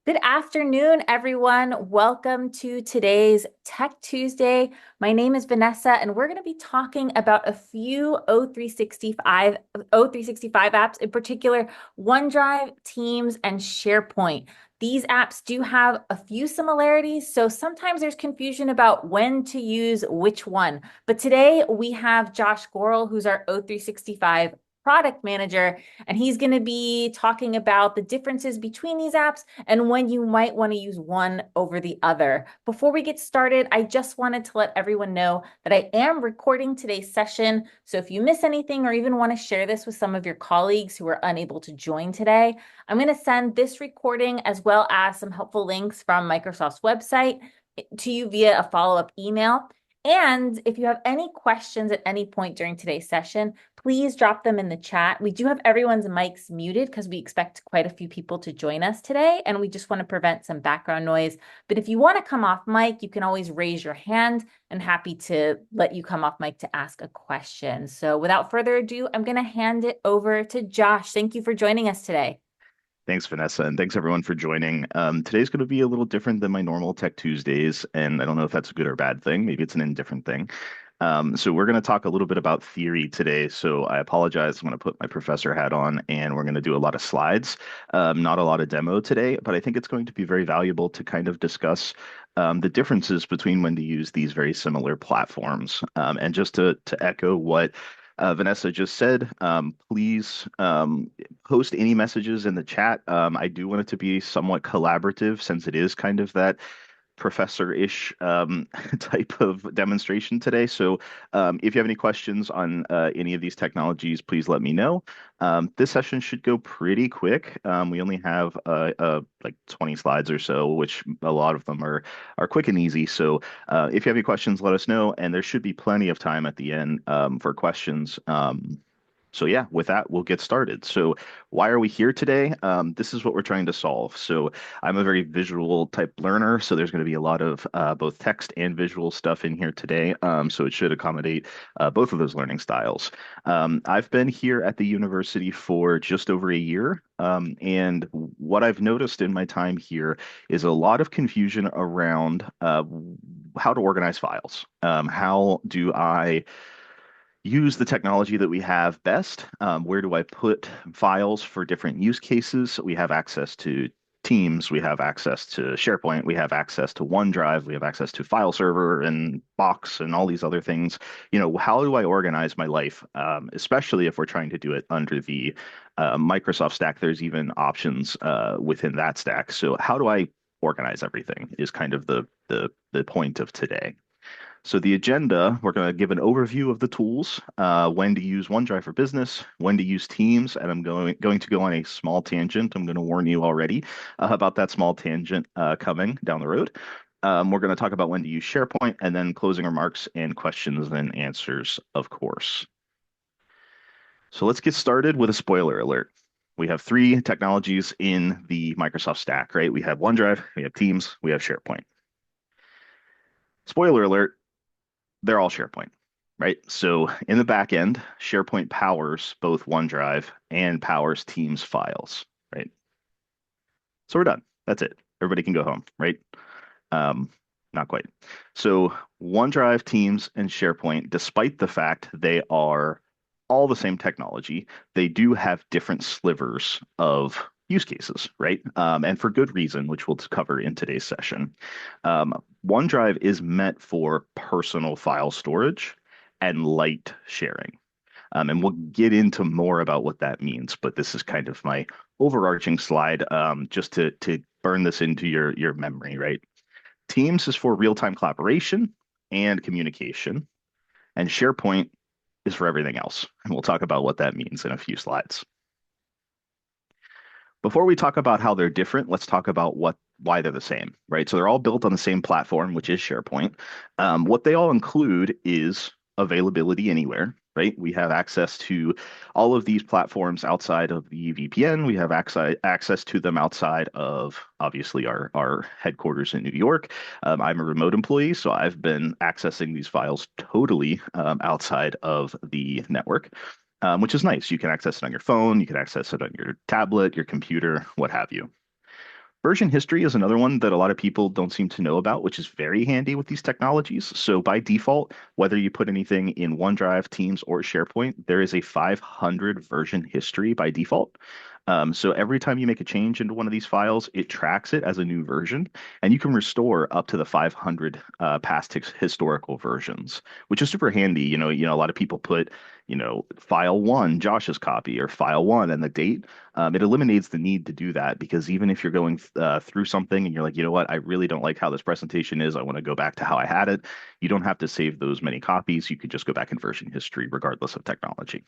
Good afternoon, everyone. Welcome to today's Tech Tuesday. My name is Vanessa, and we're going to be talking about a few O365 apps, in particular, OneDrive, Teams, and SharePoint. These apps do have a few similarities, so sometimes there's confusion about when to use which one. But today we have Josh Gural, who's our O365 Product Manager, and he's going to be talking about the differences between these apps and when you might want to use one over the other. Before we get started, I just wanted to let everyone know that I am recording today's session. So if you miss anything or even want to share this with some of your colleagues who are unable to join today, I'm going to send this recording as well as some helpful links from Microsoft's website to you via a follow-up email. And if you have any questions at any point during today's session, please drop them in the chat. We do have everyone's mics muted because we expect quite a few people to join us today, and we just want to prevent some background noise. But if you want to come off mic, you can always raise your hand, and happy to let you come off mic to ask a question. So without further ado, I'm going to hand it over to Josh. Thank you for joining us today. Thanks, Vanessa, and thanks everyone for joining. Today's going to be a little different than my normal Tech Tuesdays, and I don't know if that's a good or bad thing. Maybe it's an indifferent thing. So we're going to talk a little bit about theory today. So I apologize. I'm going to put my professor hat on, and we're going to do a lot of slides, not a lot of demo today, but I think it's going to be very valuable to kind of discuss the differences between when to use these very similar platforms. And just to echo what Vanessa just said, please post any messages in the chat. I do want it to be somewhat collaborative since it is kind of that professor-ish type of demonstration today. So if you have any questions on any of these technologies, please let me know. This session should go pretty quick. We only have like 20 slides or so, which a lot of them are quick and easy. So if you have any questions, let us know, and there should be plenty of time at the end for questions. So yeah, with that, we'll get started. So why are we here today? This is what we're trying to solve. So I'm a very visual type learner, so there's going to be a lot of both text and visual stuff in here today. So it should accommodate both of those learning styles. I've been here at the university for just over a year. And what I've noticed in my time here is a lot of confusion around how to organize files. How do I use the technology that we have best? Where do I put files for different use cases? We have access to Teams, we have access to SharePoint, we have access to OneDrive, we have access to File Server and Box and all these other things. How do I organize my life, especially if we're trying to do it under the Microsoft stack? There's even options within that stack. So how do I organize everything is kind of the point of today. So the agenda, we're going to give an overview of the tools, when to use OneDrive for Business, when to use Teams, and I'm going to go on a small tangent. I'm going to warn you already about that small tangent coming down the road. We're going to talk about when to use SharePoint, and then closing remarks and questions and answers, of course. So let's get started with a spoiler alert. We have three technologies in the Microsoft stack, right? We have OneDrive, we have Teams, we have SharePoint. Spoiler alert, they're all SharePoint, right? So in the back end, SharePoint powers both OneDrive and powers Teams files, right? So we're done. That's it. Everybody can go home, right? Not quite. So OneDrive, Teams, and SharePoint, despite the fact they are all the same technology, they do have different slivers of use cases, right? And for good reason, which we'll cover in today's session. OneDrive is meant for personal file storage and light sharing. And we'll get into more about what that means, but this is kind of my overarching slide, just to burn this into your memory, right? Teams is for real-time collaboration and communication, and SharePoint is for everything else. And we'll talk about what that means in a few slides. Before we talk about how they're different, let's talk about why they're the same, right? So they're all built on the same platform, which is SharePoint. What they all include is availability anywhere, right? We have access to all of these platforms outside of the VPN. We have access to them outside of, obviously, our headquarters in New York. I'm a remote employee, so I've been accessing these files totally outside of the network. Which is nice. You can access it on your phone, you can access it on your tablet, your computer, what have you. Version history is another one that a lot of people don't seem to know about, which is very handy with these technologies. So by default, whether you put anything in OneDrive, Teams, or SharePoint, there is a 500 version history by default. So every time you make a change into one of these files, it tracks it as a new version, and you can restore up to the 500 past historical versions, which is super handy. A lot of people put, file one, Josh's copy, or file one and the date. It eliminates the need to do that because even if you're going through something and you're like, you know what, I really don't like how this presentation is, I want to go back to how I had it, you don't have to save those many copies. You could just go back in version history regardless of technology.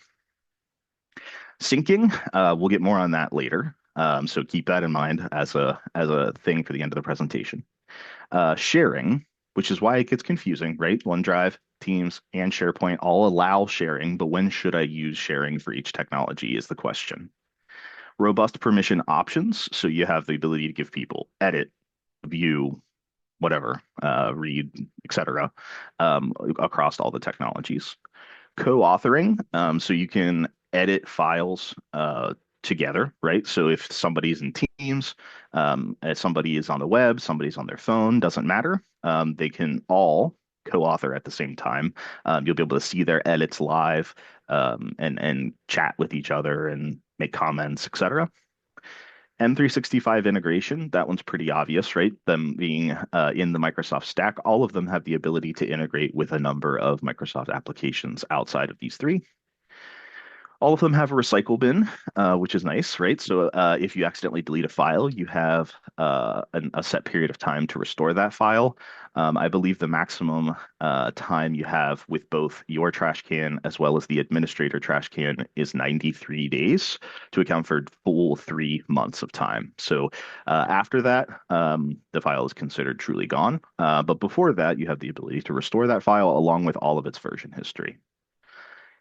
Syncing, we'll get more on that later. So keep that in mind as a thing for the end of the presentation. Sharing, which is why it gets confusing, right? OneDrive, Teams, and SharePoint all allow sharing, but when should I use sharing for each technology is the question. Robust permission options, so you have the ability to give people edit, view, whatever, read, etc., across all the technologies. Co-authoring, so you can edit files together, right? So if somebody's in Teams, if somebody is on the web, somebody's on their phone, doesn't matter. They can all co-author at the same time. You'll be able to see their edits live, and chat with each other and make comments, etc. M365 integration, that one's pretty obvious, right? Them being in the Microsoft stack, all of them have the ability to integrate with a number of Microsoft applications outside of these three. All of them have a recycle bin, which is nice, right? So if you accidentally delete a file, you have a set period of time to restore that file. I believe the maximum time you have with both your trash can as well as the administrator trash can is 93 days to account for full 3 months of time. So after that, the file is considered truly gone. But before that, you have the ability to restore that file along with all of its version history.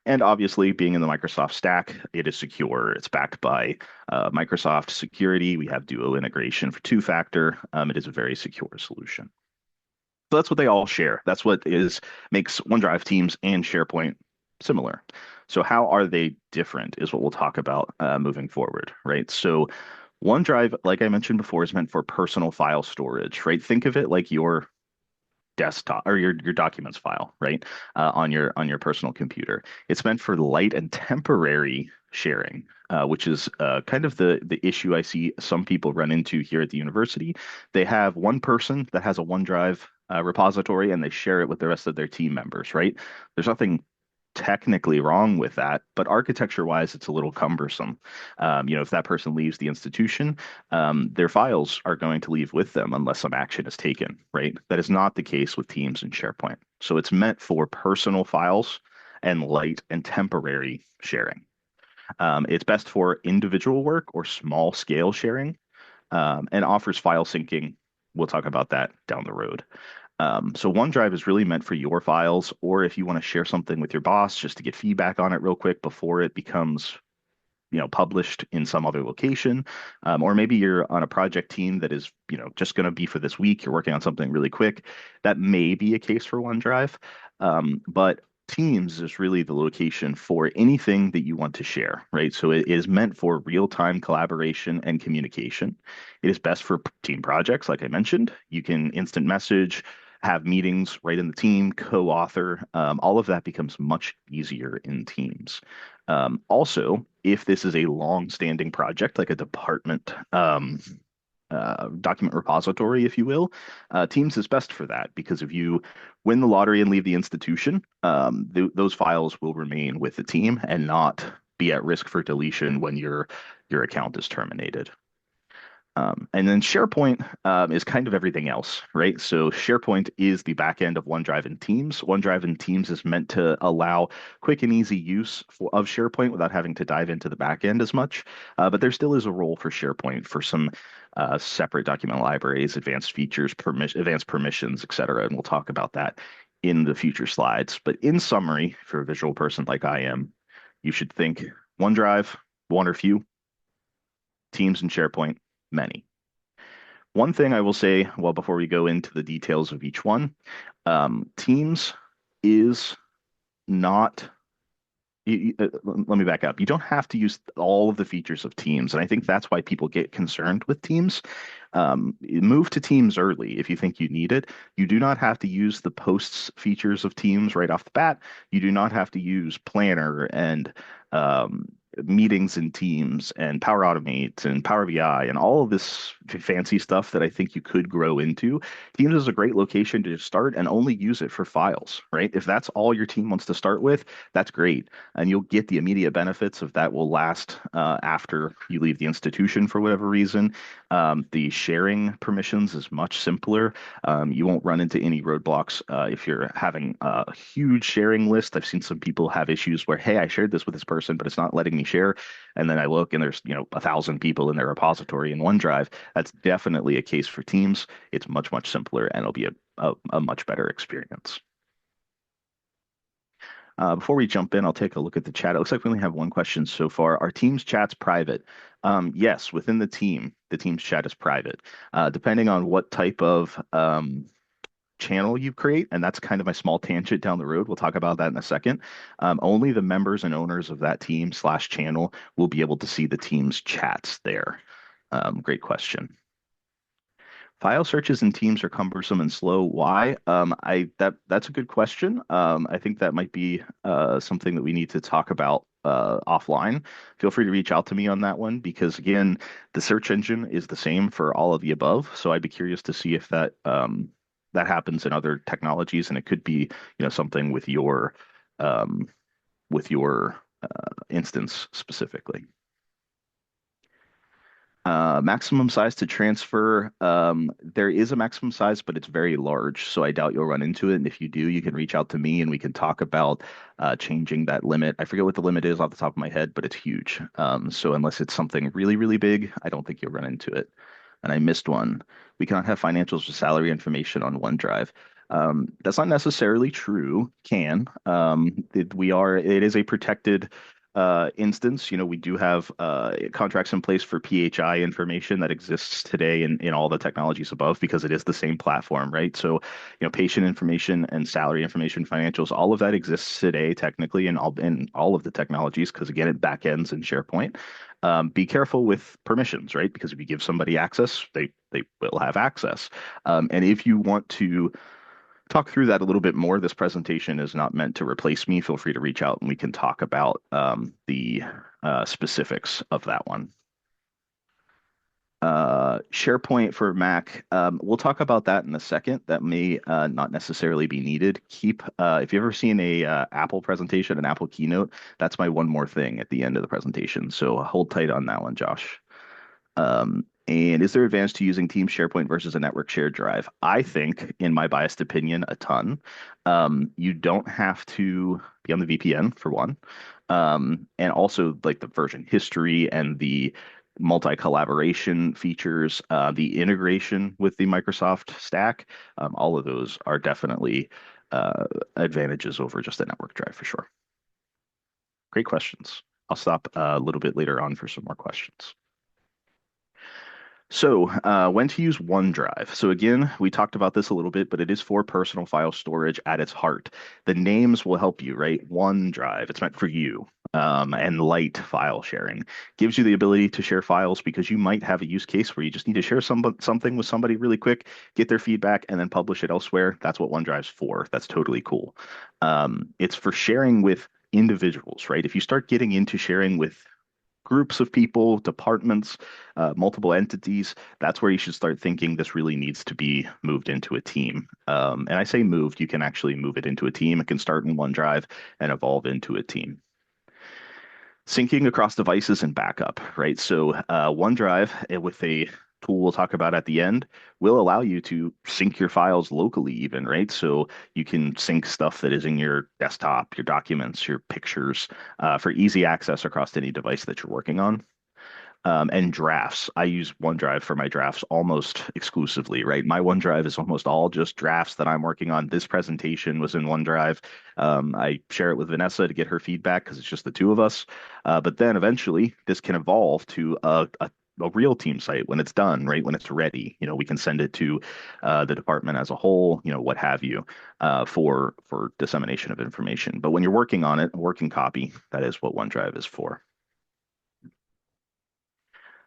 And obviously, being in the Microsoft stack, it is secure. It's backed by Microsoft security. We have Duo integration for two-factor. It is a very secure solution. So that's what they all share. That's what makes OneDrive, Teams, and SharePoint similar. So how are they different is what we'll talk about moving forward, right? So OneDrive, like I mentioned before, is meant for personal file storage, right? Think of it like your desktop or your documents file, right? On your personal computer. It's meant for light and temporary sharing, which is kind of the issue I see some people run into here at the university. They have one person that has a OneDrive repository and they share it with the rest of their team members, right? There's nothing technically wrong with that, but architecture wise, it's a little cumbersome. If that person leaves the institution, their files are going to leave with them unless some action is taken, right? That is not the case with Teams and SharePoint. So it's meant for personal files and light and temporary sharing. It's best for individual work or small scale sharing, and offers file syncing. We'll talk about that down the road. So OneDrive is really meant for your files, or if you want to share something with your boss just to get feedback on it real quick before it becomes, published in some other location. Or maybe you're on a project team that is, just going to be for this week. You're working on something really quick. That may be a case for OneDrive. But Teams is really the location for anything that you want to share, right? So it is meant for real-time collaboration and communication. It is best for team projects, like I mentioned. You can instant message, have meetings right in the team, co-author. All of that becomes much easier in Teams. Also, if this is a long-standing project, like a department document repository, if you will, Teams is best for that because if you win the lottery and leave the institution, those files will remain with the team and not be at risk for deletion when your account is terminated. And then SharePoint is kind of everything else, right? So SharePoint is the back end of OneDrive and Teams. OneDrive and Teams is meant to allow quick and easy use of SharePoint without having to dive into the back end as much. But there still is a role for SharePoint for some separate document libraries, advanced features, advanced permissions, et cetera. And we'll talk about that in the future slides. But in summary, if you're a visual person like I am, you should think OneDrive, one or few, Teams and SharePoint, many. One thing I will say, well, before we go into the details of each one, Teams is not let me back up. You don't have to use all of the features of Teams, and I think that's why people get concerned with Teams. Move to Teams early if you think you need it. You do not have to use the posts features of Teams right off the bat. You do not have to use Planner and um, meetings in Teams and Power Automate and Power BI and all of this fancy stuff that I think you could grow into. Teams is a great location to start and only use it for files, right? If that's all your team wants to start with, that's great. And you'll get the immediate benefits of that will last after you leave the institution for whatever reason. The sharing permissions is much simpler. You won't run into any roadblocks if you're having a huge sharing list. I've seen some people have issues where, hey, I shared this with this person, but it's not letting me share. And then I look and there's, 1,000 people in their repository in OneDrive. That's definitely a case for Teams. It's much, much simpler and it'll be a much better experience. Before we jump in, I'll take a look at the chat. It looks like we only have one question so far. Are Teams chats private? Yes, within the Teams chat is private. Depending on what type of channel you create, and that's kind of my small tangent down the road. We'll talk about that in a second. Only the members and owners of that team/channel will be able to see the Teams chats there. Great question. File searches in Teams are cumbersome and slow. Why? That's a good question. I think that might be something that we need to talk about offline. Feel free to reach out to me on that one because again, the search engine is the same for all of the above. So I'd be curious to see if that happens in other technologies, and it could be something um, with your instance specifically. Maximum size to transfer. There is a maximum size, but it's very large, so I doubt you'll run into it. And if you do, you can reach out to me and we can talk about changing that limit. I forget what the limit is off the top of my head, but it's huge. So unless it's something really, really big, I don't think you'll run into it. And I missed one. We cannot have financials or salary information on OneDrive. That's not necessarily true. Can. It is a protected instance. We do have contracts in place for PHI information that exists today in all the technologies above because it is the same platform, right? So, patient information and salary information, financials, all of that exists today technically in all of the technologies because again, it backends in SharePoint. Be careful with permissions, right? Because if you give somebody access, they will have access. And if you want to talk through that a little bit more. This presentation is not meant to replace me. Feel free to reach out and we can talk about the specifics of that one. SharePoint for Mac. We'll talk about that in a second. That may not necessarily be needed. If you've ever seen a Apple presentation, an Apple keynote, that's my one more thing at the end of the presentation. So hold tight on that one, Josh. And is there advantage to using Teams SharePoint versus a network shared drive? I think, in my biased opinion, a ton. You don't have to be on the VPN for one. And also like the version history and the multi-collaboration features, the integration with the Microsoft stack, all of those are definitely advantages over just a network drive for sure. Great questions. I'll stop a little bit later on for some more questions. So, when to use OneDrive. So again, we talked about this a little bit, but it is for personal file storage at its heart. The names will help you, right? OneDrive, it's meant for you. And light file sharing gives you the ability to share files because you might have a use case where you just need to share something with somebody really quick, get their feedback, and then publish it elsewhere. That's what OneDrive's for. That's totally cool. It's for sharing with individuals, right? If you start getting into sharing with groups of people, departments, multiple entities, that's where you should start thinking this really needs to be moved into a team. And I say moved, you can actually move it into a team. It can start in OneDrive and evolve into a team. Syncing across devices and backup, right? So OneDrive with a tool we'll talk about at the end will allow you to sync your files locally even, right? So you can sync stuff that is in your desktop, your documents, your pictures for easy access across any device that you're working on. And drafts. I use OneDrive for my drafts almost exclusively, right? My OneDrive is almost all just drafts that I'm working on. This presentation was in OneDrive. I share it with Vanessa to get her feedback because it's just the two of us. But then eventually this can evolve to a a real team site when it's done, right? When it's ready, we can send it to the department as a whole, what have you, for dissemination of information. But when you're working on it, working copy, that is what OneDrive is for.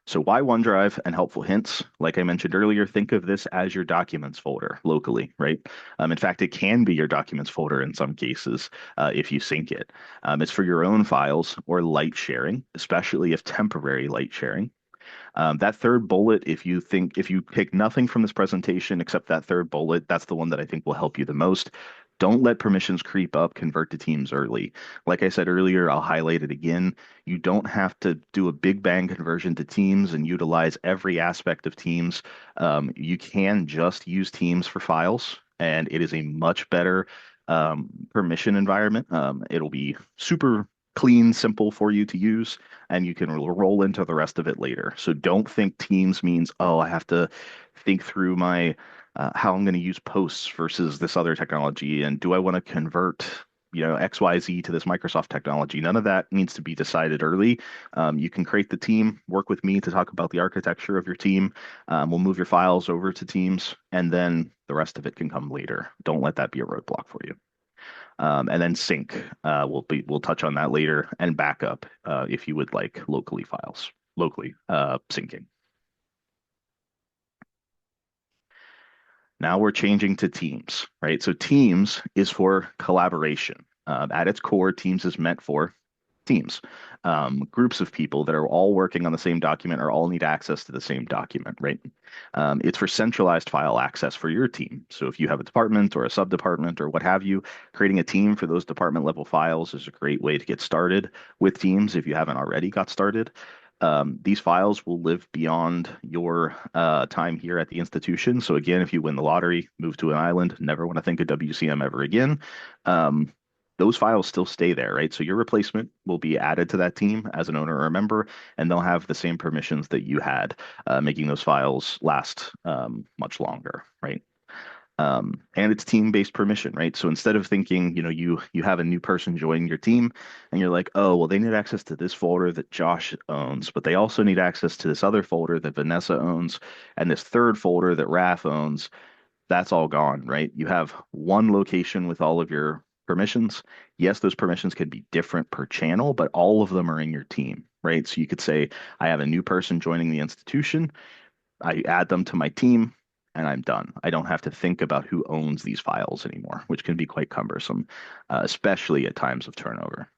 So why OneDrive and helpful hints? Like I mentioned earlier, think of this as your documents folder locally, right? In fact, it can be your documents folder in some cases if you sync it. It's for your own files or light sharing, especially if temporary light sharing. That third bullet, if you pick nothing from this presentation except that third bullet, that's the one that I think will help you the most. Don't let permissions creep up, convert to Teams early. Like I said earlier, I'll highlight it again. You don't have to do a big bang conversion to Teams and utilize every aspect of Teams. You can just use Teams for files, and it is a much better permission environment. It'll be super clean, simple for you to use, and you can roll into the rest of it later. So don't think Teams means, oh, I have to think through my how I'm going to use posts versus this other technology, and do I want to convert, XYZ to this Microsoft technology? None of that needs to be decided early. You can create the team, work with me to talk about the architecture of your team. We'll move your files over to Teams, and then the rest of it can come later. Don't let that be a roadblock for you. And then sync. We'll touch on that later, and backup if you would like locally syncing. Now we're changing to Teams, right? So Teams is for collaboration. At its core, Teams is meant for teams, groups of people that are all working on the same document or all need access to the same document, right? It's for centralized file access for your team. So if you have a department or a sub-department or what have you, creating a team for those department level files is a great way to get started with Teams if you haven't already got started. These files will live beyond your time here at the institution. So again, if you win the lottery, move to an island, never want to think of WCM ever again. Those files still stay there, right? So your replacement will be added to that team as an owner or a member, and they'll have the same permissions that you had, making those files last much longer, right? And it's team-based permission, right? So instead of thinking, you have a new person join your team, and you're like, oh, well, they need access to this folder that Josh owns, but they also need access to this other folder that Vanessa owns, and this third folder that Raf owns. That's all gone, right? You have one location with all of your permissions. Yes, those permissions could be different per channel, but all of them are in your team, right? So you could say, I have a new person joining the institution. I add them to my team, and I'm done. I don't have to think about who owns these files anymore, which can be quite cumbersome, especially at times of turnover.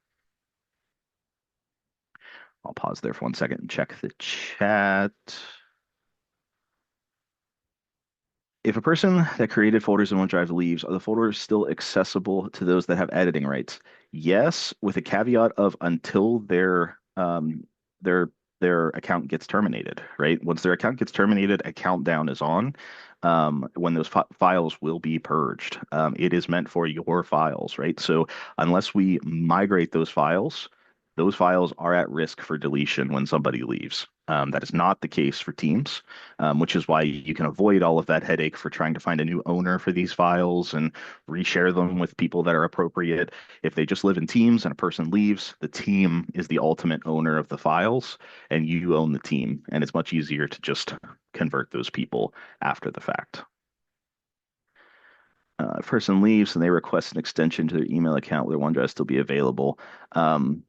I'll pause there for 1 second and check the chat. If a person that created folders in OneDrive leaves, are the folders still accessible to those that have editing rights? Yes, with a caveat of until their their account gets terminated, right? Once their account gets terminated, a countdown is on when those files will be purged. It is meant for your files, right? So unless we migrate those files are at risk for deletion when somebody leaves. That is not the case for Teams, which is why you can avoid all of that headache for trying to find a new owner for these files and reshare them with people that are appropriate. If they just live in Teams and a person leaves, the team is the ultimate owner of the files, and you own the team. And it's much easier to just convert those people after the fact. A person leaves and they request an extension to their email account, will their OneDrive still be available? Um,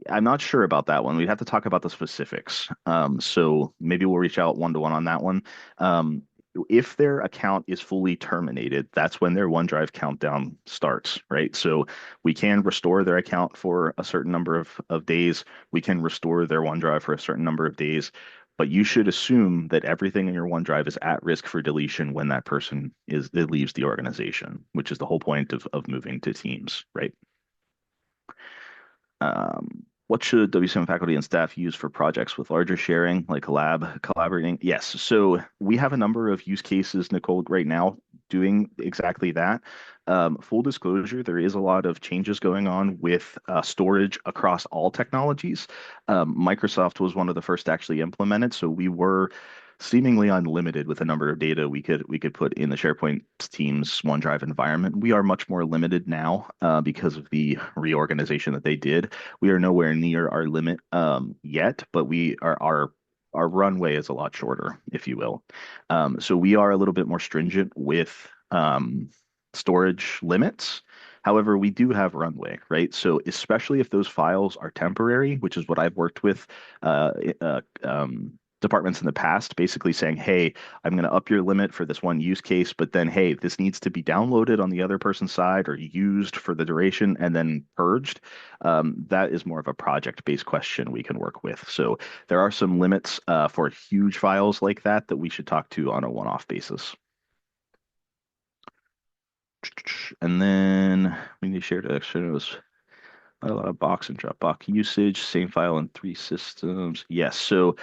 I'm not sure about that one. We'd have to talk about the specifics. So maybe we'll reach out one-to-one on that one. Um, if their account is fully terminated, that's when their OneDrive countdown starts, right? So we can restore their account for a certain number of days. We can restore their OneDrive for a certain number of days. But you should assume that everything in your OneDrive is at risk for deletion when that person leaves the organization, which is the whole point of moving to Teams, right? What should WCM faculty and staff use for projects with larger sharing, like collaborating? Yes. So we have a number of use cases, Nicole, right now doing exactly that. Full disclosure, there is a lot of changes going on with storage across all technologies. Microsoft was one of the first to actually implement it, so we were seemingly unlimited with the number of data we could put in the SharePoint Teams OneDrive environment. We are much more limited now because of the reorganization that they did. We are nowhere near our limit yet, but we are our our runway is a lot shorter, if you will. So we are a little bit more stringent with storage limits. However, we do have runway, right? So especially if those files are temporary, which is what I've worked with uh, departments in the past, basically saying, hey, I'm going to up your limit for this one use case, but then, hey, this needs to be downloaded on the other person's side or used for the duration and then purged. That is more of a project-based question we can work with. So there are some limits for huge files like that that we should talk to on a one-off basis. And then we need to share the externals. Not a lot of box and Dropbox usage, same file in three systems. Yes. So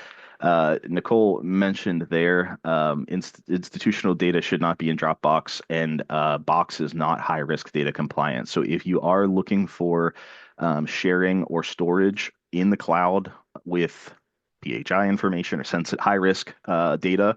Nicole mentioned there institutional data should not be in Dropbox, and Box is not high risk data compliant. So if you are looking for sharing or storage in the cloud with PHI information or sensitive high risk data,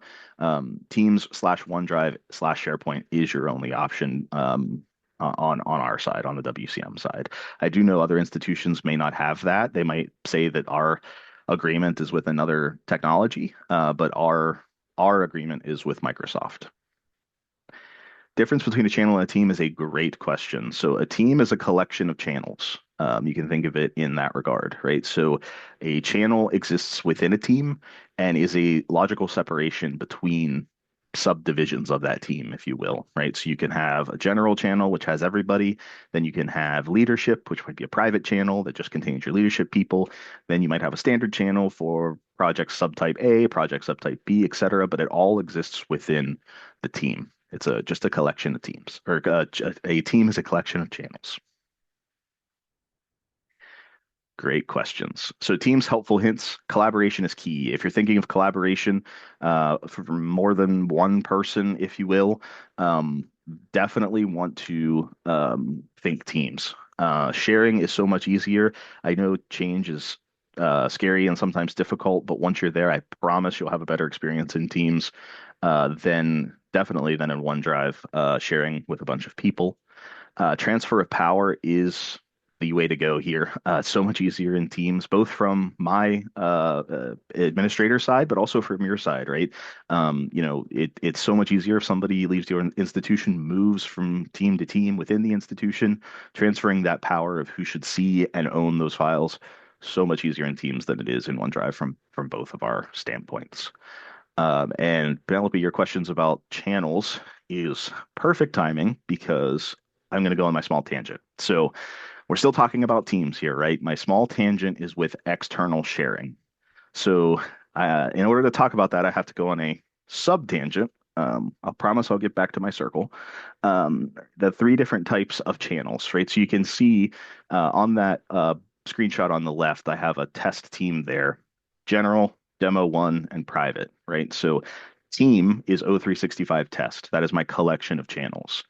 Teams slash OneDrive slash SharePoint is your only option on our side, on the WCM side. I do know other institutions may not have that. They might say that our agreement is with another technology, but our agreement is with Microsoft. Difference between a channel and a team is a great question. So a team is a collection of channels. You can think of it in that regard, right? So a channel exists within a team and is a logical separation between subdivisions of that team, if you will, right? So you can have a general channel, which has everybody. Then you can have leadership, which might be a private channel that just contains your leadership people. Then you might have a standard channel for project subtype A, project subtype B, et cetera, but it all exists within the team. It's just a collection of teams, or a team is a collection of channels. Great questions. So teams helpful hints. Collaboration is key. If you're thinking of collaboration for more than one person, if you will, um, definitely want to think teams. Sharing is so much easier. I know change is scary and sometimes difficult, but once you're there, I promise you'll have a better experience in teams than definitely than in OneDrive, sharing with a bunch of people. Transfer of power is the way to go here. So much easier in Teams, both from my administrator side, but also from your side, right? It's so much easier if somebody leaves your institution, moves from team to team within the institution, transferring that power of who should see and own those files. So much easier in Teams than it is in OneDrive from both of our standpoints. And Penelope, your questions about channels is perfect timing because I'm going to go on my small tangent. So we're still talking about teams here, right? My small tangent is with external sharing. So in order to talk about that, I have to go on a sub tangent. I'll promise I'll get back to my circle. The three different types of channels, right? So you can see on that screenshot on the left, I have a test team there, general, demo one, and private, right? So team is O365 test. That is my collection of channels.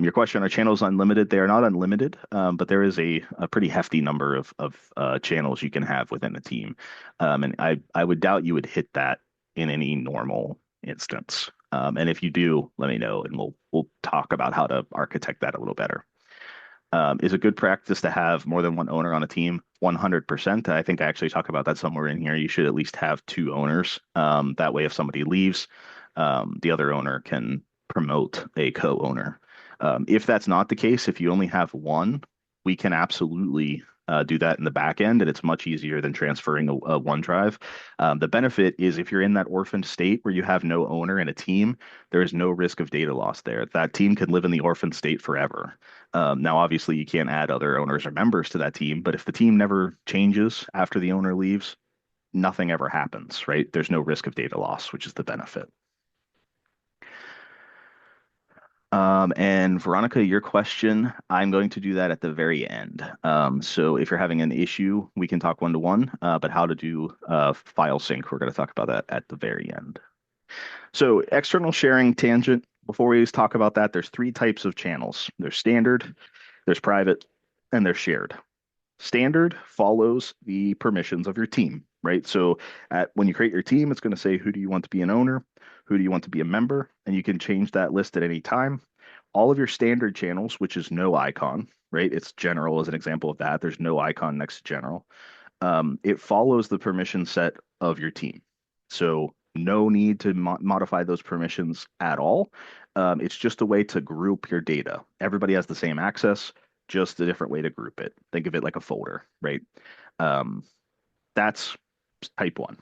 Your question, are channels unlimited? They are not unlimited, but there is a pretty hefty number of channels you can have within a team. And I would doubt you would hit that in any normal instance. And if you do, let me know, and we'll talk about how to architect that a little better. Is it good practice to have more than one owner on a team? 100%. I think I actually talk about that somewhere in here. You should at least have two owners. That way, if somebody leaves, the other owner can promote a co-owner. If that's not the case, if you only have one, we can absolutely do that in the back end, and it's much easier than transferring a OneDrive. The benefit is if you're in that orphaned state where you have no owner and a team, there is no risk of data loss there. That team can live in the orphaned state forever. Now, obviously, you can't add other owners or members to that team, but if the team never changes after the owner leaves, nothing ever happens, right? There's no risk of data loss, which is the benefit. And Veronica, your question, I'm going to do that at the very end. So if you're having an issue, we can talk one-to-one, but how to do file sync, we're going to talk about that at the very end. So external sharing tangent, before we talk about that, there's three types of channels. There's standard, there's private, and there's shared. Standard follows the permissions of your team, right? So when you create your team, it's going to say, who do you want to be an owner? Who do you want to be a member? And you can change that list at any time. All of your standard channels, which is no icon, right? It's general as an example of that. There's no icon next to general. It follows the permission set of your team. So no need to modify those permissions at all. It's just a way to group your data. Everybody has the same access, just a different way to group it. Think of it like a folder, right? Um, that's type one.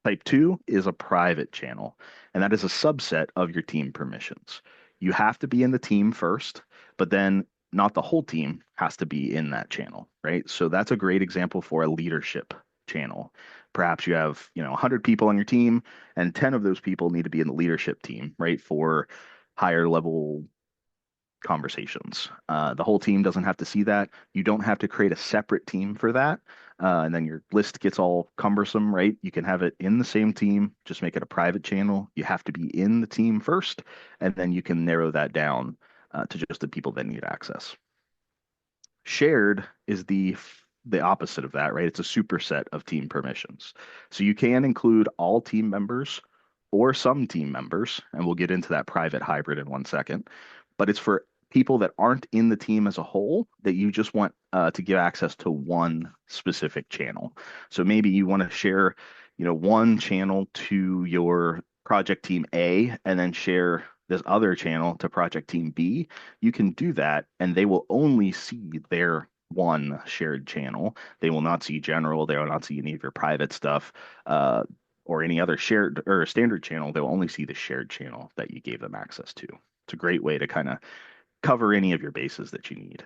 Type two is a private channel, and that is a subset of your team permissions. You have to be in the team first, but then not the whole team has to be in that channel, right? So that's a great example for a leadership channel. Perhaps you have, 100 people on your team, and 10 of those people need to be in the leadership team, right? For higher level conversations. The whole team doesn't have to see that. You don't have to create a separate team for that. And then your list gets all cumbersome, right? You can have it in the same team, just make it a private channel. You have to be in the team first, and then you can narrow that down to just the people that need access. Shared is the opposite of that, right? It's a superset of team permissions. So you can include all team members or some team members, and we'll get into that private hybrid in 1 second. But it's for people that aren't in the team as a whole that you just want to give access to one specific channel. So maybe you want to share, one channel to your project team A and then share this other channel to project team B. You can do that, and they will only see their one shared channel. They will not see general. They will not see any of your private stuff or any other shared or standard channel. They will only see the shared channel that you gave them access to. It's a great way to kind of cover any of your bases that you need.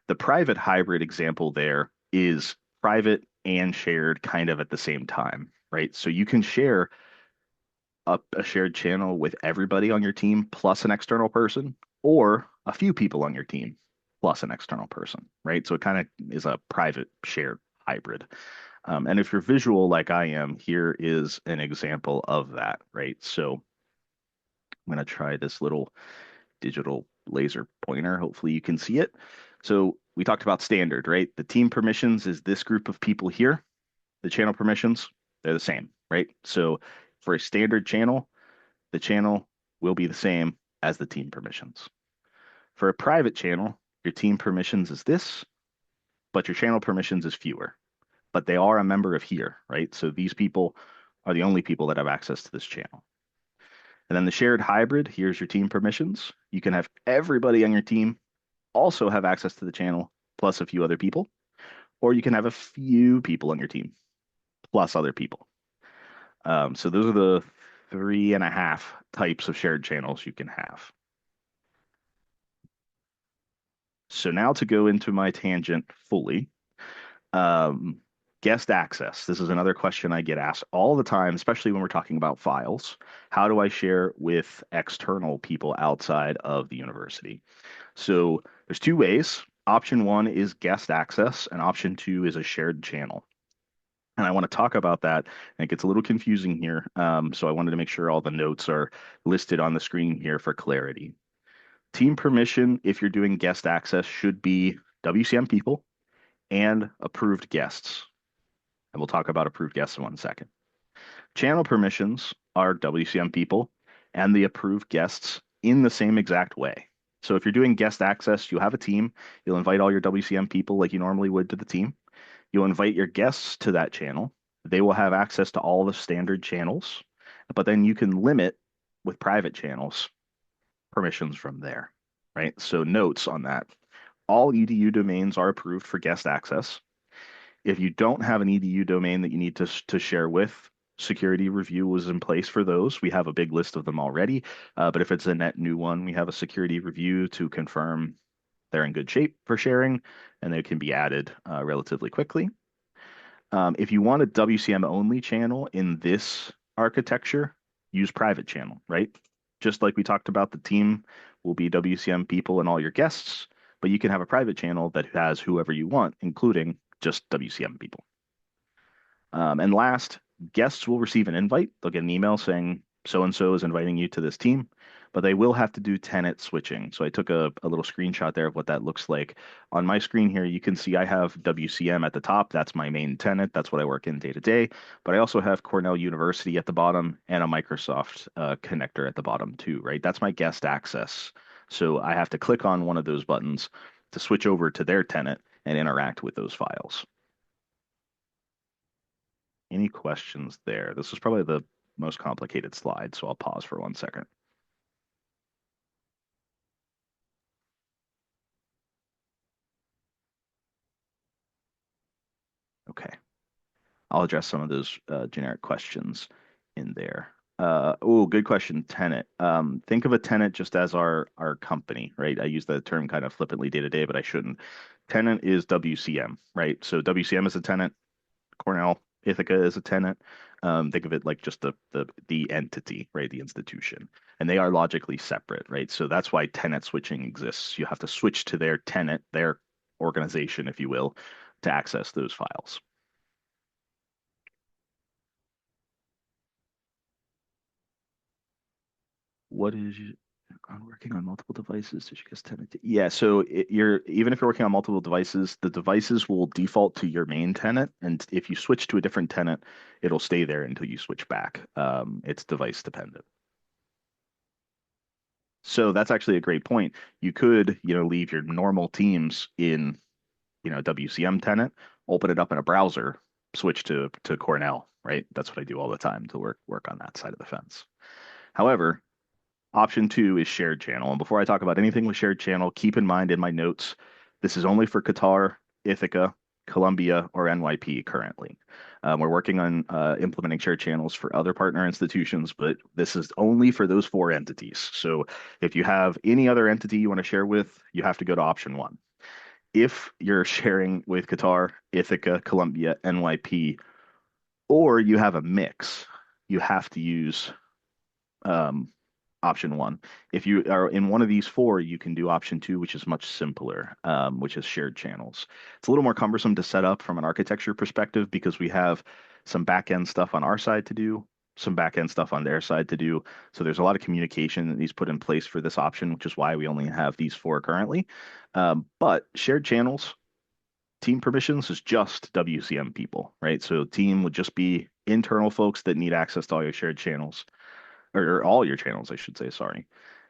The private hybrid example there is private and shared kind of at the same time, right? So you can share a shared channel with everybody on your team plus an external person, or a few people on your team plus an external person, right? So it kind of is a private shared hybrid. And if you're visual like I am, here is an example of that, right? So I'm going to try this little digital laser pointer. Hopefully you can see it. So we talked about standard, right? The team permissions is this group of people here. The channel permissions, they're the same, right? So for a standard channel, the channel will be the same as the team permissions. For a private channel, your team permissions is this, but your channel permissions is fewer. But they are a member of here, right? So these people are the only people that have access to this channel. And then the shared hybrid, here's your team permissions. You can have everybody on your team also have access to the channel, plus a few other people, or you can have a few people on your team, plus other people. So those are the three and a half types of shared channels you can have. So now to go into my tangent fully, um, guest access. This is another question I get asked all the time, especially when we're talking about files. How do I share with external people outside of the university? So there's two ways. Option one is guest access, and option two is a shared channel. And I want to talk about that. And it gets a little confusing here. So I wanted to make sure all the notes are listed on the screen here for clarity. Team permission, if you're doing guest access, should be WCM people and approved guests. And we'll talk about approved guests in 1 second. Channel permissions are WCM people and the approved guests in the same exact way. So if you're doing guest access, you have a team. You'll invite all your WCM people like you normally would to the team. You'll invite your guests to that channel. They will have access to all the standard channels, but then you can limit with private channels permissions from there, right? So notes on that. All EDU domains are approved for guest access. If you don't have an EDU domain that you need to share with, security review was in place for those. We have a big list of them already. But if it's a net new one, we have a security review to confirm they're in good shape for sharing and they can be added relatively quickly. If you want a WCM only channel in this architecture, use private channel, right? Just like we talked about, the team will be WCM people and all your guests, but you can have a private channel that has whoever you want, including just WCM people. And last, guests will receive an invite. They'll get an email saying so and so is inviting you to this team, but they will have to do tenant switching. So I took a little screenshot there of what that looks like. On my screen here, you can see I have WCM at the top. That's my main tenant. That's what I work in day to day. But I also have Cornell University at the bottom and a Microsoft connector at the bottom too, right? That's my guest access. So I have to click on one of those buttons to switch over to their tenant and interact with those files. Any questions there? This is probably the most complicated slide, so I'll pause for 1 second. Okay. I'll address some of those generic questions in there. Oh, good question. Tenant. Think of a tenant just as our company, right? I use the term kind of flippantly day to day, but I shouldn't. Tenant is WCM, right? So WCM is a tenant. Cornell, Ithaca is a tenant. Think of it like just the entity, right? The institution, and they are logically separate, right? So that's why tenant switching exists. You have to switch to their tenant, their organization, if you will, to access those files. What is on working on multiple devices? Did you guys tenant? Yeah, so you're even if you're working on multiple devices, the devices will default to your main tenant, and if you switch to a different tenant, it'll stay there until you switch back. It's device dependent. So that's actually a great point. You could, leave your normal teams in, WCM tenant, open it up in a browser, switch to Cornell, right? That's what I do all the time to work on that side of the fence. However, option two is shared channel. And before I talk about anything with shared channel, keep in mind in my notes, this is only for Qatar, Ithaca, Colombia, or NYP currently. We're working on implementing shared channels for other partner institutions, but this is only for those four entities. So if you have any other entity you want to share with, you have to go to option one. If you're sharing with Qatar, Ithaca, Colombia, NYP, or you have a mix, you have to use um, option one. If you are in one of these four, you can do option two, which is much simpler, which is shared channels. It's a little more cumbersome to set up from an architecture perspective because we have some back end stuff on our side to do, some back end stuff on their side to do. So there's a lot of communication that needs put in place for this option, which is why we only have these four currently. But shared channels, team permissions is just WCM people, right? So team would just be internal folks that need access to all your shared channels or all your channels, I should say, sorry.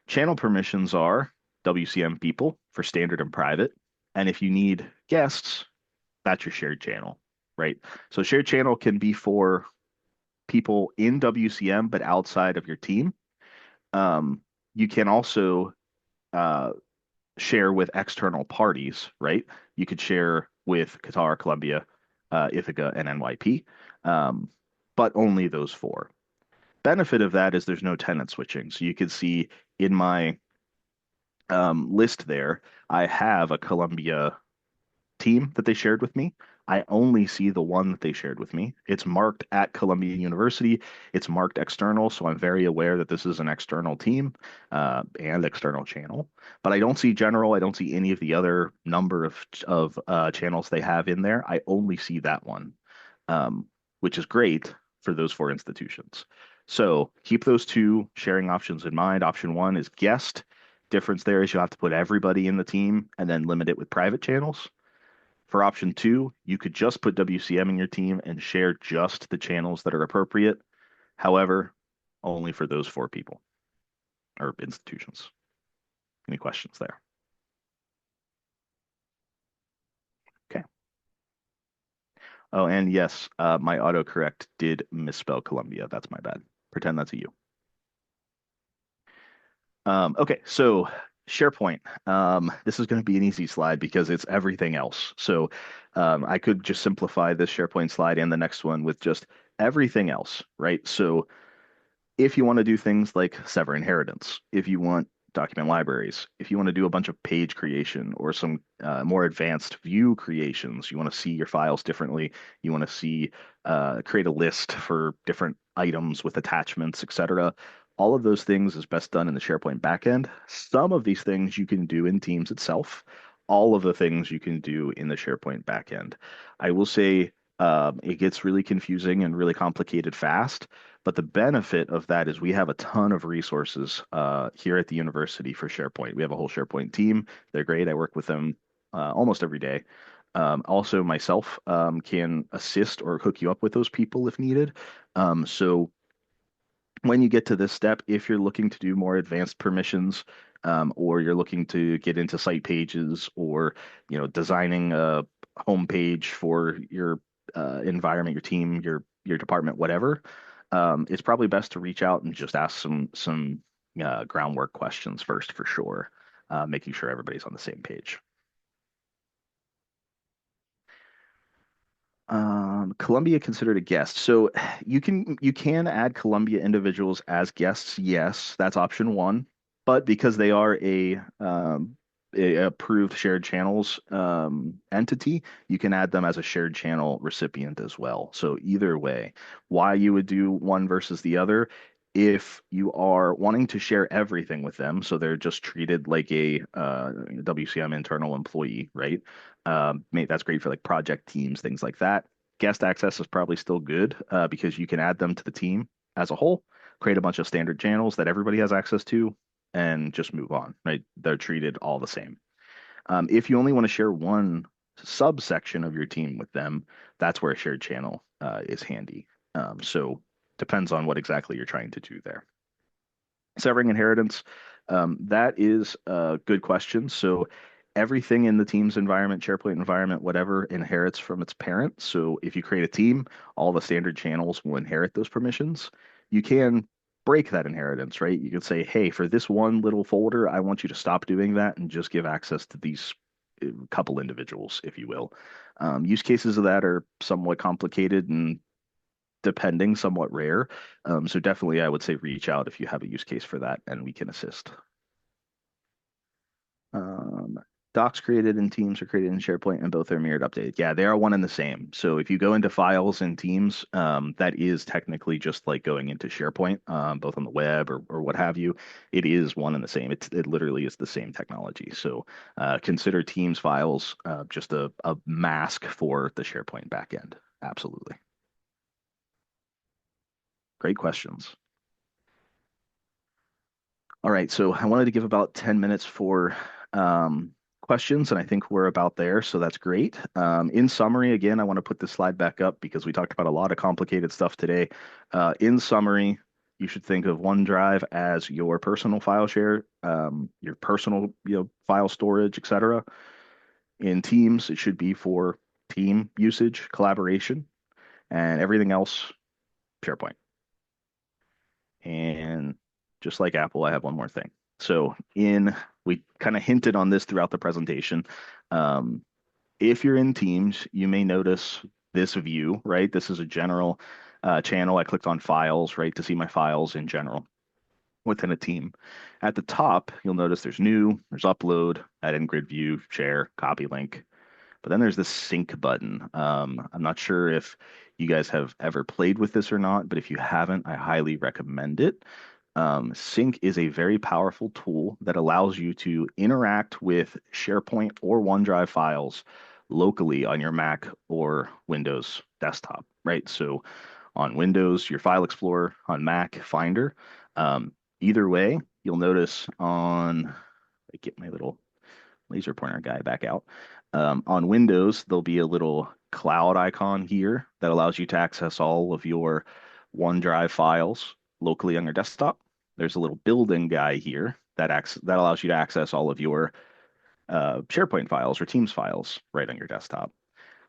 Channel permissions are WCM people for standard and private. And if you need guests, that's your shared channel, right? So shared channel can be for people in WCM, but outside of your team. You can also uh, share with external parties, right? You could share with Qatar, Colombia, Ithaca, and NYP, but only those four. Benefit of that is there's no tenant switching. So you can see in my list there, I have a Columbia team that they shared with me. I only see the one that they shared with me. It's marked at Columbia University. It's marked external, so I'm very aware that this is an external team and external channel. But I don't see general. I don't see any of the other number of channels they have in there. I only see that one, um, which is great for those four institutions. So keep those two sharing options in mind. Option one is guest. Difference there is you have to put everybody in the team and then limit it with private channels. For option two, you could just put WCM in your team and share just the channels that are appropriate. However, only for those four people or institutions. Any questions there? Okay. Oh, and yes, my autocorrect did misspell Columbia. That's my bad. Pretend that's a U. Okay, so SharePoint. This is going to be an easy slide because it's everything else. So I could just simplify this SharePoint slide and the next one with just everything else, right? So if you want to do things like sever inheritance, if you want document libraries, if you want to do a bunch of page creation or some more advanced view creations, you want to see your files differently, you want to see create a list for different items with attachments, etc. All of those things is best done in the SharePoint backend. Some of these things you can do in Teams itself. All of the things you can do in the SharePoint backend. I will say it gets really confusing and really complicated fast. But the benefit of that is we have a ton of resources here at the university for SharePoint. We have a whole SharePoint team. They're great. I work with them almost every day. Also, myself can assist or hook you up with those people if needed. So when you get to this step, if you're looking to do more advanced permissions, or you're looking to get into site pages or designing a home page for your environment, your team, your your department, whatever, it's probably best to reach out and just ask some groundwork questions first for sure, making sure everybody's on the same page. Columbia considered a guest. So you can add Columbia individuals as guests. Yes, that's option one. But because they are a approved shared channels entity, you can add them as a shared channel recipient as well. So either way, why you would do one versus the other, if you are wanting to share everything with them, so they're just treated like a WCM internal employee, right? That's great for like project teams, things like that. Guest access is probably still good because you can add them to the team as a whole, create a bunch of standard channels that everybody has access to, and just move on, right? They're treated all the same. If you only want to share one subsection of your team with them, that's where a shared channel is handy. So depends on what exactly you're trying to do there. Severing inheritance, that is a good question. So everything in the team's environment, SharePoint environment, whatever, inherits from its parent. So if you create a team, all the standard channels will inherit those permissions. You can break that inheritance, right? You can say, hey, for this one little folder, I want you to stop doing that and just give access to these couple individuals, if you will. Use cases of that are somewhat complicated and depending, somewhat rare. So definitely, I would say reach out if you have a use case for that, and we can assist. Um, Docs created in Teams are created in SharePoint, and both are mirrored updated. Yeah, they are one and the same. So if you go into files in Teams, that is technically just like going into SharePoint, both on the web or what have you. It is one and the same. It literally is the same technology. So consider Teams files just a mask for the SharePoint backend. Absolutely. Great questions. All right, so I wanted to give about 10 minutes for questions, and I think we're about there, so that's great. In summary, again, I want to put this slide back up because we talked about a lot of complicated stuff today. In summary, you should think of OneDrive as your personal file share, your personal, file storage, etc. In Teams, it should be for team usage, collaboration, and everything else, SharePoint. And just like Apple, I have one more thing. So we kind of hinted on this throughout the presentation. Um, if you're in Teams, you may notice this view, right? This is a general channel. I clicked on files, right, to see my files in general within a team. At the top, you'll notice there's new, there's upload, add in grid view, share, copy link. But then there's this sync button. I'm not sure if you guys have ever played with this or not, but if you haven't, I highly recommend it. Sync is a very powerful tool that allows you to interact with SharePoint or OneDrive files locally on your Mac or Windows desktop, right? So on Windows, your File Explorer, on Mac, Finder. Either way, you'll notice I get my little laser pointer guy back out. On Windows, there'll be a little cloud icon here that allows you to access all of your OneDrive files locally on your desktop. There's a little building guy here that allows you to access all of your SharePoint files or Teams files right on your desktop.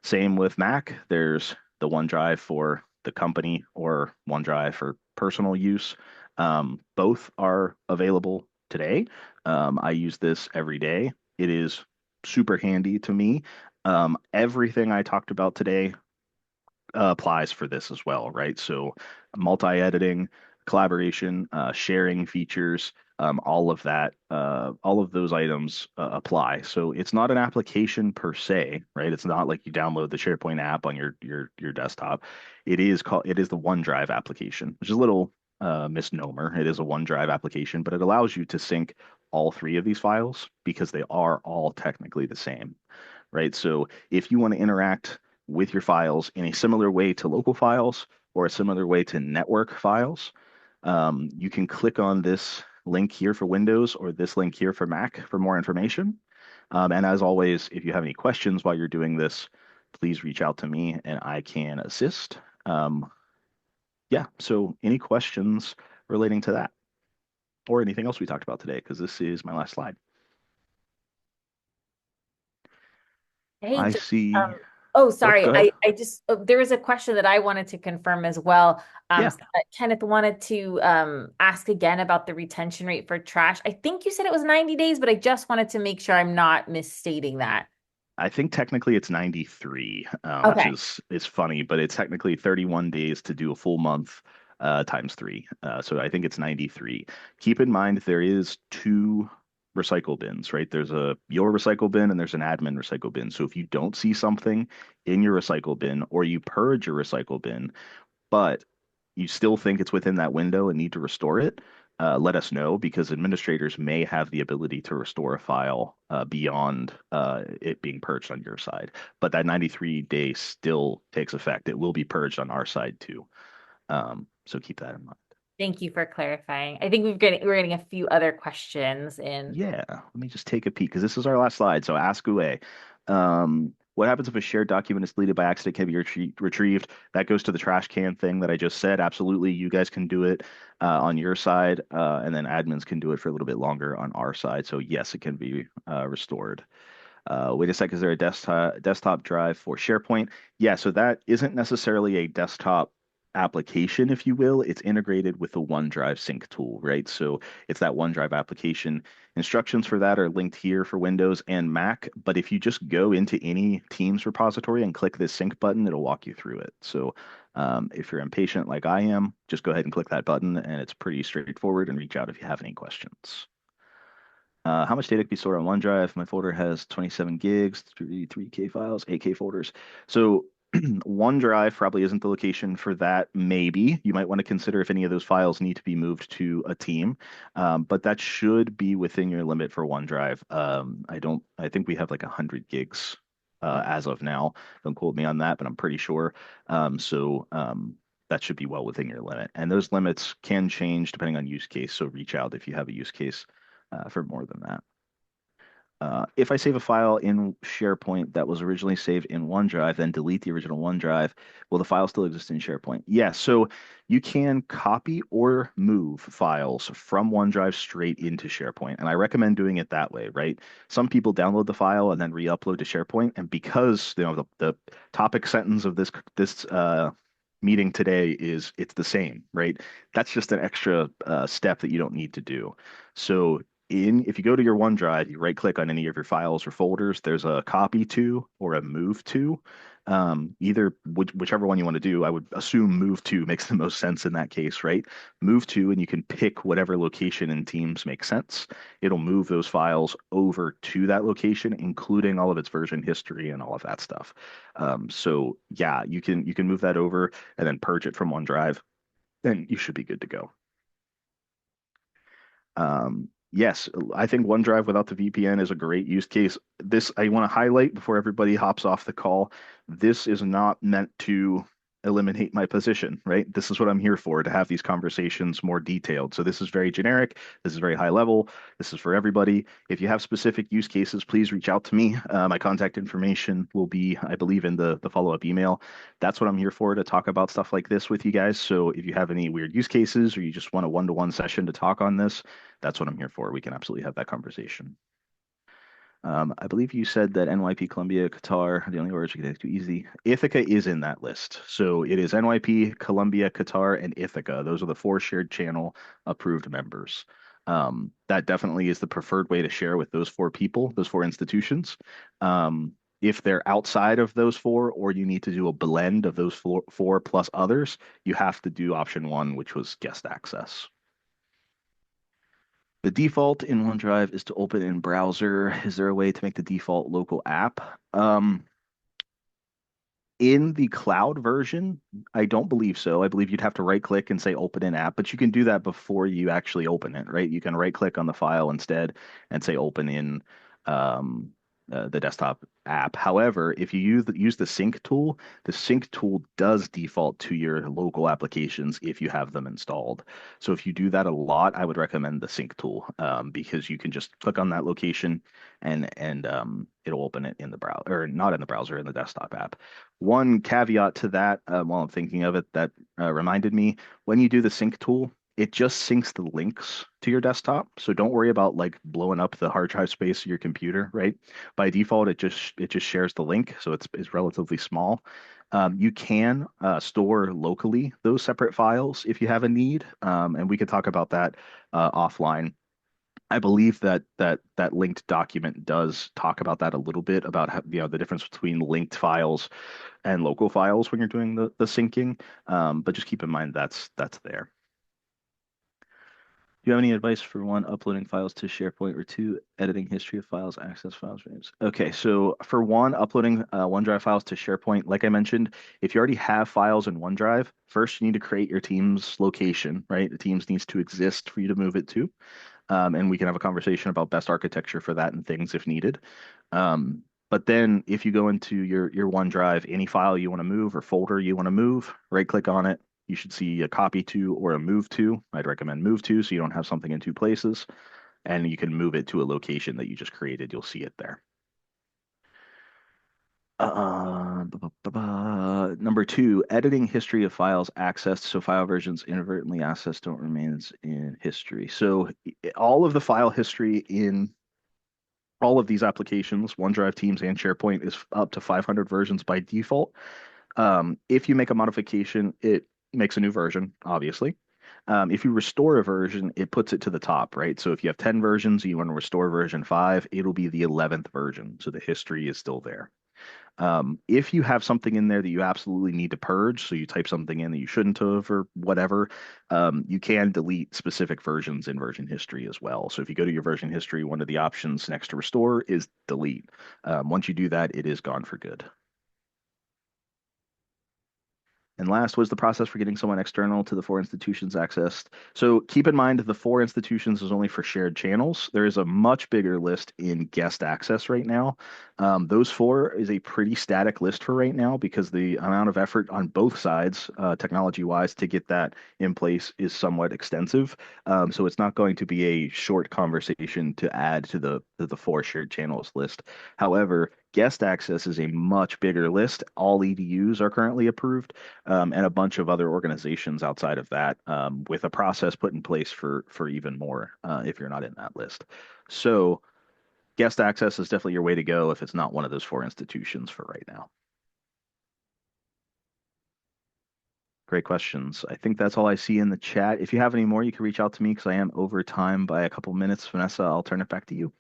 Same with Mac. There's the OneDrive for the company or OneDrive for personal use. Both are available today. I use this every day. It is super handy to me. Everything I talked about today applies for this as well, right? So multi-editing, collaboration, sharing features, all of that, all of those items apply. So it's not an application per se, right? It's not like you download the SharePoint app on your desktop. It is the OneDrive application, which is a little misnomer. It is a OneDrive application, but it allows you to sync all three of these files because they are all technically the same, right? So if you want to interact with your files in a similar way to local files or a similar way to network files, you can click on this link here for Windows or this link here for Mac for more information. And as always, if you have any questions while you're doing this, please reach out to me and I can assist. Yeah, so any questions relating to that or anything else we talked about today? Because this is my last slide. Hey, I just see. Oh, Oh, sorry. go ahead. I just there was a question that I wanted to confirm as well. Yeah. Kenneth wanted to ask again about the retention rate for trash. I think you said it was 90 days, but I just wanted to make sure I'm not misstating that. I think technically it's 93, which Okay. is funny, but it's technically 31 days to do a full month times three. So I think it's 93. Keep in mind there is two recycle bins, right? There's a your recycle bin and there's an admin recycle bin. So if you don't see something in your recycle bin or you purge your recycle bin, but you still think it's within that window and need to restore it, let us know because administrators may have the ability to restore a file beyond it being purged on your side. But that 93 day still takes effect. It will be purged on our side too. So keep that in mind. Thank you for clarifying. I think we're getting a few other questions in. Yeah, let me just take a peek because this is our last slide. So ask away. What happens if a shared document is deleted by accident, can be retrieved? That goes to the trash can thing that I just said. Absolutely, you guys can do it on your side, and then admins can do it for a little bit longer on our side. So yes, it can be restored. Wait a sec, is there a desktop drive for SharePoint? Yeah, so that isn't necessarily a desktop application, if you will. It's integrated with the OneDrive sync tool, right? So it's that OneDrive application. Instructions for that are linked here for Windows and Mac, but if you just go into any Teams repository and click this sync button, it'll walk you through it. So if you're impatient like I am, just go ahead and click that button, and it's pretty straightforward, and reach out if you have any questions. How much data can be stored on OneDrive? My folder has 27 gigs, 3K files, 8K folders. So OneDrive probably isn't the location for that. Maybe you might want to consider if any of those files need to be moved to a team, but that should be within your limit for OneDrive. I think we have like 100 gigs as of now. Don't quote me on that, but I'm pretty sure. That should be well within your limit. And those limits can change depending on use case. So reach out if you have a use case for more than that. If I save a file in SharePoint that was originally saved in OneDrive, then delete the original OneDrive, will the file still exist in SharePoint? Yes. So you can copy or move files from OneDrive straight into SharePoint. And I recommend doing it that way, right? Some people download the file and then re-upload to SharePoint. And because the topic sentence of this meeting today is it's the same, right? That's just an extra step that you don't need to do. So if you go to your OneDrive, you right click on any of your files or folders, there's a copy to or a move to. Either whichever one you want to do, I would assume move to makes the most sense in that case, right? Move to, and you can pick whatever location in Teams makes sense. It'll move those files over to that location, including all of its version history and all of that stuff. So yeah, you can move that over and then purge it from OneDrive, then you should be good to go. Yes, I think OneDrive without the VPN is a great use case. This I want to highlight before everybody hops off the call. This is not meant to eliminate my position, right? This is what I'm here for, to have these conversations more detailed. So this is very generic. This is very high level. This is for everybody. If you have specific use cases, please reach out to me. My contact information will be, I believe, in the follow-up email. That's what I'm here for, to talk about stuff like this with you guys. So if you have any weird use cases or you just want a one-to-one session to talk on this, that's what I'm here for. We can absolutely have that conversation. I believe you said that NYP, Colombia, Qatar, the only words we get too easy. Ithaca is in that list. So it is NYP, Colombia, Qatar, and Ithaca. Those are the four shared channel approved members. That definitely is the preferred way to share with those four people, those four institutions. If they're outside of those four, or you need to do a blend of those four plus others, you have to do option one, which was guest access. The default in OneDrive is to open in browser. Is there a way to make the default local app? In the cloud version, I don't believe so. I believe you'd have to right click and say open in app, but you can do that before you actually open it, right? You can right click on the file instead and say open in um, the desktop app. However, if you use the sync tool does default to your local applications if you have them installed. So if you do that a lot, I would recommend the sync tool because you can just click on that location and it'll open it in the browser, or not in the browser, in the desktop app. One caveat to that, while I'm thinking of it, that reminded me, when you do the sync tool, it just syncs the links to your desktop. So don't worry about like blowing up the hard drive space of your computer, right? By default, it just shares the link, so it's relatively small. You can store locally those separate files if you have a need, and we could talk about that offline. I believe that linked document does talk about that a little bit about how, the difference between linked files and local files when you're doing the syncing. But just keep in mind that's there. Do you have any advice for one, uploading files to SharePoint, or two, editing history of files, access files, names? Okay, so for one, uploading OneDrive files to SharePoint, like I mentioned, if you already have files in OneDrive, first you need to create your team's location, right? The teams needs to exist for you to move it to. And we can have a conversation about best architecture for that and things if needed. But then if you go into your OneDrive, any file you want to move or folder you want to move, right click on it. You should see a copy to or a move to. I'd recommend move to so you don't have something in two places. And you can move it to a location that you just created. You'll see it there. Number two, editing history of files accessed so file versions inadvertently accessed don't remains in history. So all of the file history in all of these applications, OneDrive, Teams, and SharePoint, is up to 500 versions by default. If you make a modification, it makes a new version, obviously. If you restore a version, it puts it to the top, right? So if you have 10 versions, you want to restore version 5, it'll be the 11th version. So the history is still there. If you have something in there that you absolutely need to purge, so you type something in that you shouldn't have or whatever, you can delete specific versions in version history as well. So if you go to your version history, one of the options next to restore is delete. Once you do that, it is gone for good. And last was the process for getting someone external to the four institutions accessed. So keep in mind the four institutions is only for shared channels. There is a much bigger list in guest access right now. Those four is a pretty static list for right now because the amount of effort on both sides, technology-wise, to get that in place is somewhat extensive. So it's not going to be a short conversation to add to the four shared channels list. However, guest access is a much bigger list. All EDUs are currently approved, and a bunch of other organizations outside of that, with a process put in place for even more if you're not in that list. So guest access is definitely your way to go if it's not one of those four institutions for right now. Great questions. I think that's all I see in the chat. If you have any more, you can reach out to me because I am over time by a couple minutes. Vanessa, I'll turn it back to you.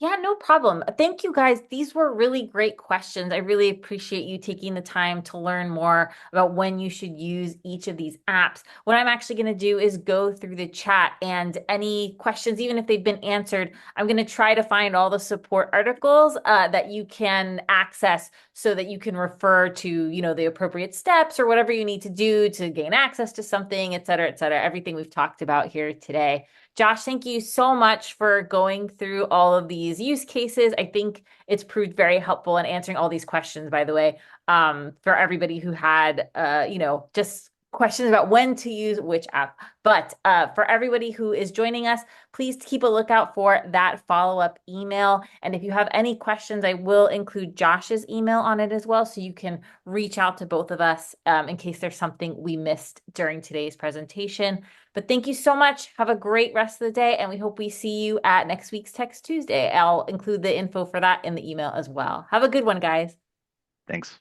Yeah, no problem. Thank you guys. These were really great questions. I really appreciate you taking the time to learn more about when you should use each of these apps. What I'm actually going to do is go through the chat and any questions, even if they've been answered, I'm going to try to find all the support articles that you can access so that you can refer to, the appropriate steps or whatever you need to do to gain access to something, et cetera, everything we've talked about here today. Josh, thank you so much for going through all of these use cases. I think it's proved very helpful in answering all these questions, by the way, for everybody who had, just questions about when to use which app. But for everybody who is joining us, please keep a lookout for that follow-up email. And if you have any questions, I will include Josh's email on it as well, so you can reach out to both of us in case there's something we missed during today's presentation. But thank you so much. Have a great rest of the day, and we hope we see you at next week's Text Tuesday. I'll include the info for that in the email as well. Have a good one, guys. Thanks.